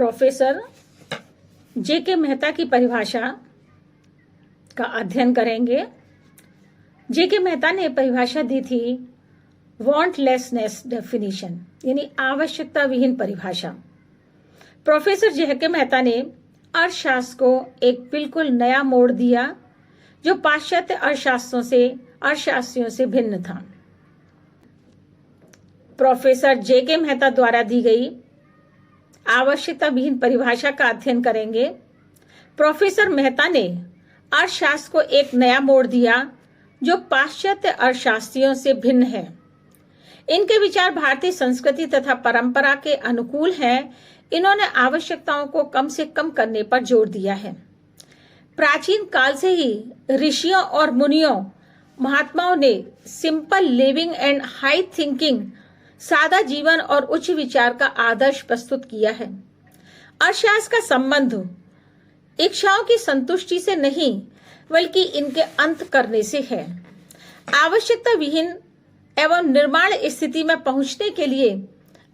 Professor JK. Mehta की परिभाषा का अध्ययन करेंगे। जे.के. मेहता ने परिभाषा दी थी वांटलेसनेस डेफिनेशन, यानी आवश्यकता विहीन परिभाषा। Professor JK. मेहता ने अर्थशास्त्र को एक बिल्कुल नया मोड़ दिया जो पाश्चात्य अर्थशास्त्रियों से भिन्न था। Professor JK. मेहता द्वारा दी गई आवश्यकता विहीन परिभाषा का अध्ययन करेंगे। प्रोफेसर मेहता ने अर्थशास्त्र को एक नया मोड़ दिया जो पाश्चात्य अर्थशास्त्रियों से भिन्न है। इनके विचार भारतीय संस्कृति तथा परंपरा के अनुकूल हैं। इन्होंने आवश्यकताओं को कम से कम करने पर जोर दिया है। प्राचीन काल से ही ऋषियों और मुनियों, महात्माओं ने simple living and high thinking, सादा जीवन और उच्च विचार का आदर्श प्रस्तुत किया है। अर्थशास्त्र का संबंध इच्छाओं की संतुष्टि से नहीं बल्कि इनके अंत करने से है। आवश्यकता विहीन एवं निर्माण स्थिति में पहुंचने के लिए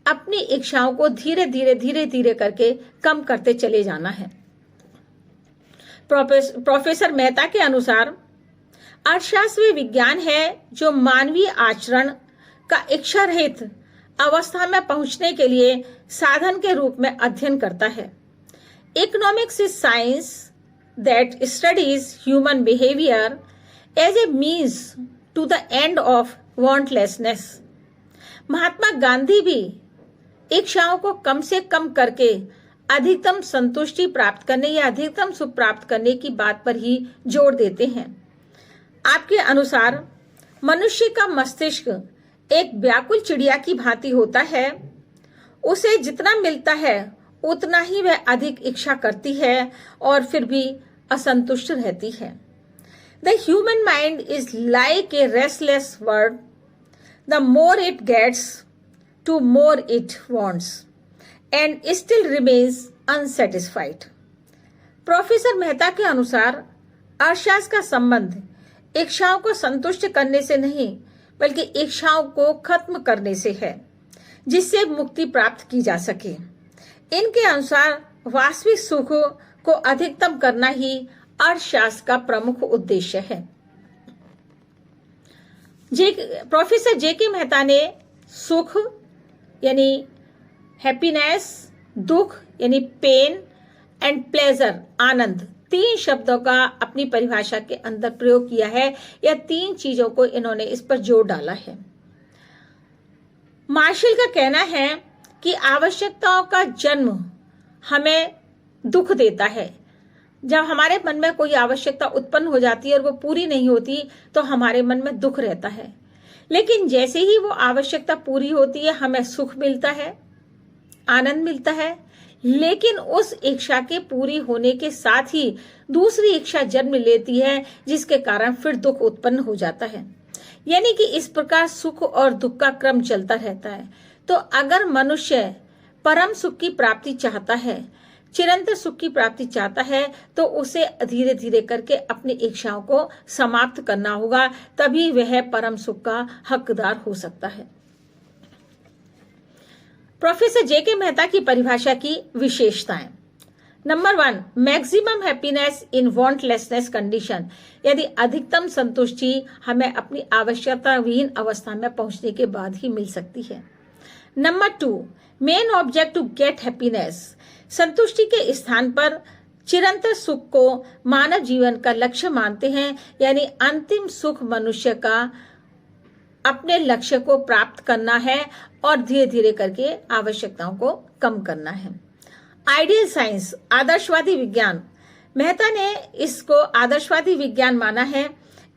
अपनी इच्छाओं को धीरे धीरे करके कम करते चले जाना है। प्रोफेसर मेहता के अनुसार अर्थशास्त्र वे विज्ञान है जो मानवीय आचरण का इच्छा रहित अवस्था में पहुंचने के लिए साधन के रूप में अध्ययन करता है। Economics is science that studies human behaviour as a means to the end of wantlessness. Mahatma Gandhi भी इच्छाओं को कम से कम करके अधिकतम संतुष्टि प्राप्त करने या अधिकतम सुख प्राप्त करने की बात पर ही जोर देते हैं। आपके अनुसार मनुष्य का मस्तिष्क एक व्याकुल चिड़िया की भांति होता है। उसे जितना मिलता है उतना ही वह अधिक इच्छा करती है और फिर भी असंतुष्ट रहती है। The human mind is like a restless bird, the more it gets to more it wants and still remains unsatisfied. Professor Mehta के अनुसार अर्थशास्त्र का संबंध इच्छाओं को संतुष्ट करने से नहीं बल्कि इच्छाओं को खत्म करने से है, जिससे मुक्ति प्राप्त की जा सके। इनके अनुसार वास्तविक सुख को अधिकतम करना ही अर्थशास्त्र का प्रमुख उद्देश्य है। Professor JK. मेहता ने सुख यानी हैप्पीनेस, दुख यानी पेन एंड प्लेजर आनंद, तीन शब्दों का अपनी परिभाषा के अंदर प्रयोग किया है। या तीन चीजों को इन्होंने इस पर जोर डाला है। मार्शल का कहना है कि आवश्यकताओं का जन्म हमें दुख देता है। जब हमारे मन में कोई आवश्यकता उत्पन्न हो जाती है और वो पूरी नहीं होती तो हमारे मन में दुख रहता है। लेकिन जैसे ही वो आवश्यकता पूरी होती है हमें सुख मिलता है, आनंद मिलता है। लेकिन उस इच्छा के पूरी होने के साथ ही दूसरी इच्छा जन्म लेती है जिसके कारण फिर दुख उत्पन्न हो जाता है। यानी कि इस प्रकार सुख और दुख का क्रम चलता रहता है। तो अगर मनुष्य परम सुख की प्राप्ति चाहता है, चिरंतन सुख की प्राप्ति चाहता है, तो उसे धीरे धीरे करके अपनी इच्छाओं को समाप्त करना होगा, तभी वह परम सुख का हकदार हो सकता है। Professor JK. मेहता की परिभाषा की विशेषताएं। Number 1, maximum happiness in wantlessness condition, यदि अधिकतम संतुष्टि हमें अपनी आवश्यकता विहीन अवस्था में पहुंचने के बाद ही मिल सकती है। Number 2, main object to get happiness, संतुष्टि के स्थान पर चिरंतन सुख को मानव जीवन का लक्ष्य मानते हैं। यानी अंतिम सुख मनुष्य का अपने लक्ष्य को प्राप्त करना है और धीरे धीरे करके आवश्यकताओं को कम करना है। आइडियल साइंस, आदर्शवादी विज्ञान, मेहता ने इसको आदर्शवादी विज्ञान माना है।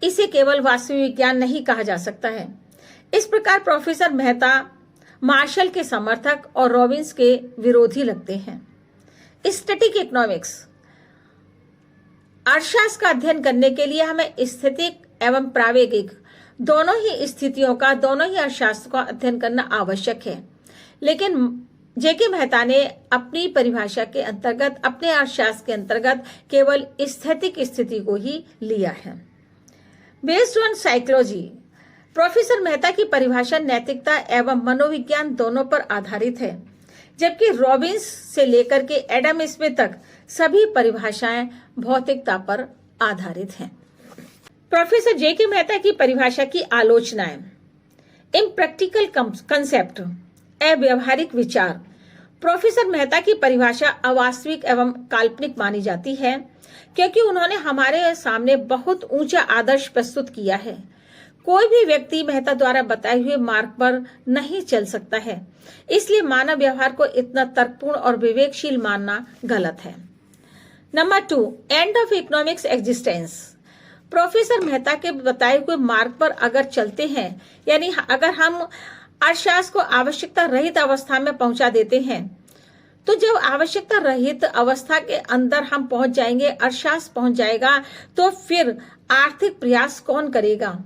इसे केवल वास्तविक विज्ञान नहीं कहा जा सकता है। इस प्रकार प्रोफेसर मेहता मार्शल के समर्थक और रॉबिन्स के विरोधी लगते हैं। स्टैटिक इकोनॉमिक्स, अर्थशास्त्र का अध्ययन करने के लिए हमें स्थितिक एवं प्रायोगिक दोनों ही स्थितियों का, दोनों ही अर्थशास्त्र का अध्ययन करना आवश्यक है। लेकिन जे.के. मेहता ने अपनी परिभाषा के अंतर्गत, अपने अर्थशास्त्र के अंतर्गत केवल स्थैतिक स्थिति को ही लिया है। Based on psychology, professor Mehta की परिभाषा नैतिकता एवं मनोविज्ञान दोनों पर आधारित है। जबकि रॉबिन्स से लेकर के एडम स्मिथ तक सभी परिभाषाएं भौतिकता पर आधारित हैं। Professor JK. मेहता की परिभाषा की आलोचनाएं। इम्प्रैक्टिकल कंसेप्ट, अव्यवहारिक विचार। प्रोफेसर मेहता की परिभाषा अवास्तविक एवं काल्पनिक मानी जाती है क्योंकि उन्होंने हमारे सामने बहुत ऊंचा आदर्श प्रस्तुत किया है। कोई भी व्यक्ति मेहता द्वारा बताए हुए मार्ग पर नहीं चल सकता है, इसलिए मानव व्यवहार को इतना तर्कपूर्ण और विवेकशील मानना गलत है। Number 2, end of economics existence. Professor Mehta के बताए हुए मार्ग पर अगर चलते हैं, यानी अगर हम अर्थशास्त्र को आवश्यकता रहित अवस्था में पहुंचा देते हैं, तो जब आवश्यकता रहित अवस्था के अंदर हम पहुंच जाएंगे, अर्थशास्त्र पहुंच जाएगा, तो फिर आर्थिक प्रयास कौन करेगा?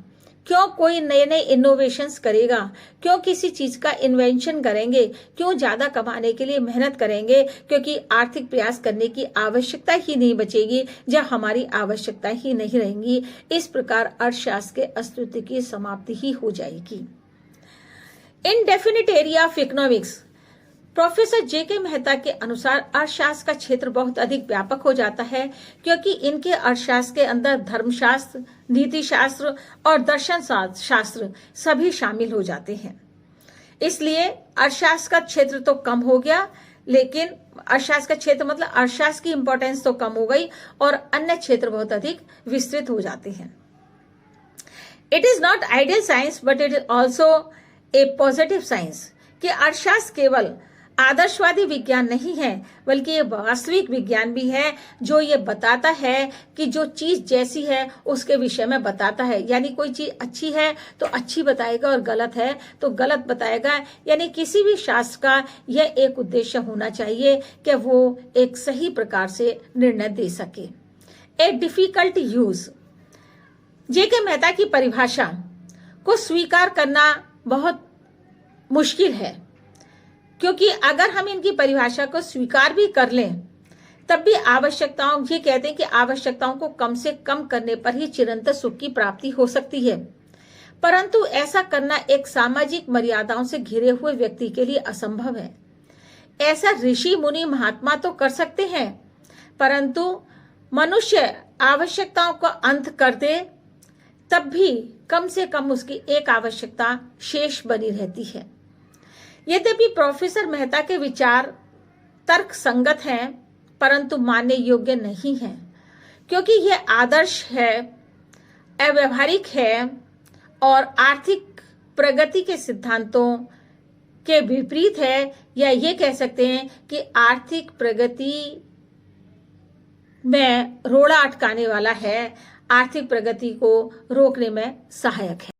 क्यों कोई नए नए इनोवेशंस करेगा? क्यों किसी चीज का इन्वेंशन करेंगे? क्यों ज्यादा कमाने के लिए मेहनत करेंगे? क्योंकि आर्थिक प्रयास करने की आवश्यकता ही नहीं बचेगी जब हमारी आवश्यकता ही नहीं रहेंगी। इस प्रकार अर्थशास्त्र के अस्तित्व की समाप्ति ही हो जाएगी। Indefinite area of economics. Professor JK. Mehta के अनुसार अर्थशास्त्र का क्षेत्र बहुत अधिक व्यापक हो जाता है क्योंकि इनके अर्थशास्त्र के अंदर धर्मशास्त्र, नीतिशास्त्र और दर्शन शास्त्र सभी शामिल हो जाते हैं। इसलिए अर्थशास्त्र का क्षेत्र तो कम हो गया, लेकिन अर्थशास्त्र का क्षेत्र मतलब अर्थशास्त्र की इंपॉर्टेंस तो कम हो गई और अन्य क्षेत्र बहुत अधिक विस्तृत हो जाते हैं। It is not ideal science but it is also a positive science. कि अर्थशास्त्र केवल आदर्शवादी विज्ञान नहीं है बल्कि ये वास्तविक विज्ञान भी है, जो ये बताता है कि जो चीज जैसी है उसके विषय में बताता है। यानी कोई चीज अच्छी है तो अच्छी बताएगा और गलत है तो गलत बताएगा। यानी किसी भी शास्त्र का यह एक उद्देश्य होना चाहिए कि वो एक सही प्रकार से निर्णय दे सके। A difficult use. JK. Mehta की परिभाषा को स्वीकार करना बहुत मुश्किल है क्योंकि अगर हम इनकी परिभाषा को स्वीकार भी कर लें तब भी आवश्यकताओं, ये कहते हैं कि आवश्यकताओं को कम से कम करने पर ही चिरंतन सुख की प्राप्ति हो सकती है, परंतु ऐसा करना एक सामाजिक मर्यादाओं से घिरे हुए व्यक्ति के लिए असंभव है। ऐसा ऋषि मुनि महात्मा तो कर सकते हैं, परंतु मनुष्य आवश्यकताओं का अंत कर दे तब भी कम से कम उसकी एक आवश्यकता शेष बनी रहती है। यद्यपि प्रोफेसर मेहता के विचार तर्क संगत हैं परंतु मानने योग्य नहीं हैं क्योंकि यह आदर्श है, अव्यवहारिक है और आर्थिक प्रगति के सिद्धांतों के विपरीत है, या ये कह सकते हैं कि आर्थिक प्रगति में रोड़ा अटकाने वाला है, आर्थिक प्रगति को रोकने में सहायक है।